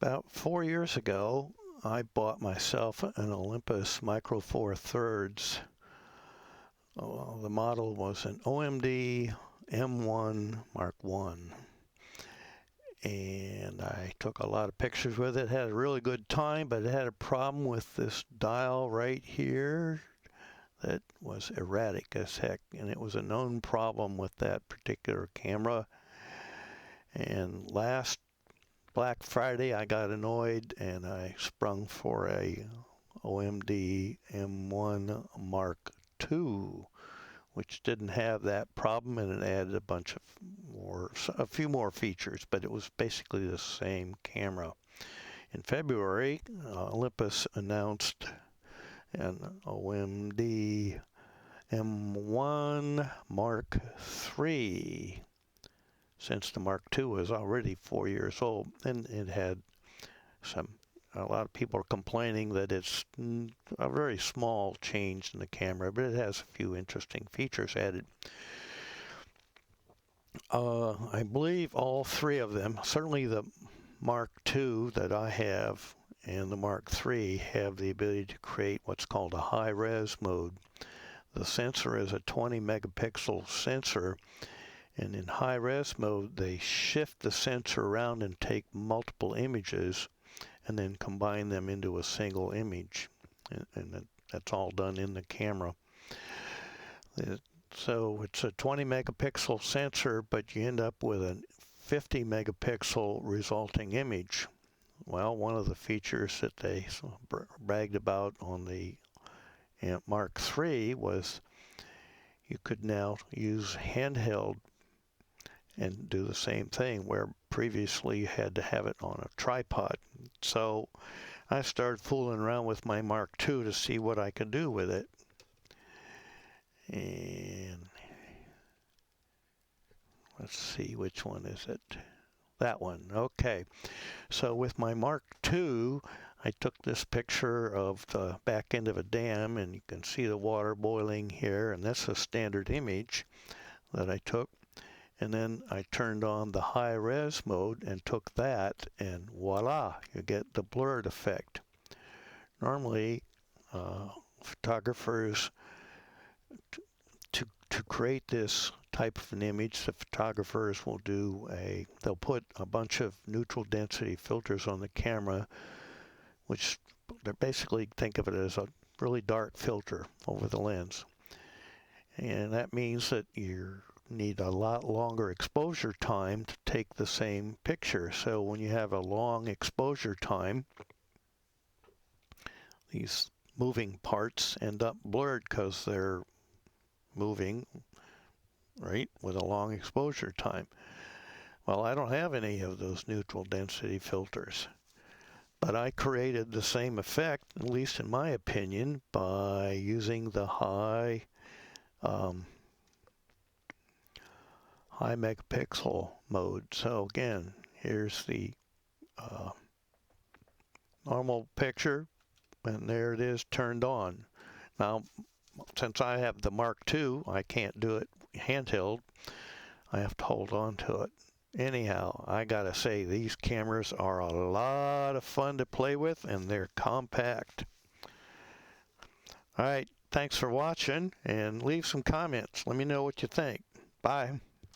About 4 years ago, I bought myself an Olympus Micro Four Thirds. The model was an OM-D M1 MK2. And I took a lot of pictures with it. Had a really good time, but it had a problem with this dial right here that was erratic as heck, and it was a known problem with that particular camera. And last Black Friday I got annoyed and I sprung for a OM-D M1 MK2, which didn't have that problem, and it added a few more features, but it was basically the same camera. In February, Olympus announced an OM-D M1 MK3, since the Mark II was already 4 years old, and it had a lot of people are complaining that it's a very small change in the camera, but it has a few interesting features added. I believe all three of them, certainly the Mark II that I have and the Mark III, have the ability to create what's called a high-res mode. The sensor is a 20 megapixel sensor, and in high-res mode, they shift the sensor around and take multiple images and then combine them into a single image. And that's all done in the camera. So it's a 20 megapixel sensor, but you end up with a 50 megapixel resulting image. Well, one of the features that they bragged about on the Mark III was you could now use handheld and do the same thing, where previously you had to have it on a tripod. So I started fooling around with my Mark II to see what I could do with it. And let's see, which one is it? That one. Okay. So with my Mark II, I took this picture of the back end of a dam, and you can see the water boiling here, and that's a standard image that I took. And then I turned on the high-res mode and took that, and voila, you get the blurred effect. Normally, photographers, to create this type of an image, the photographers will they'll put a bunch of neutral density filters on the camera, which they basically think of it as a really dark filter over the lens. And that means that you need a lot longer exposure time to take the same picture. So when you have a long exposure time, these moving parts end up blurred because they're moving, right, with a long exposure time. Well, I don't have any of those neutral density filters, but I created the same effect, at least in my opinion, by using the high megapixel mode. So again, here's the normal picture, and there it is turned on. Now, since I have the Mark II, I can't do it handheld. I have to hold on to it. Anyhow, I gotta say, these cameras are a lot of fun to play with, and they're compact. All right, thanks for watching, and leave some comments. Let me know what you think. Bye.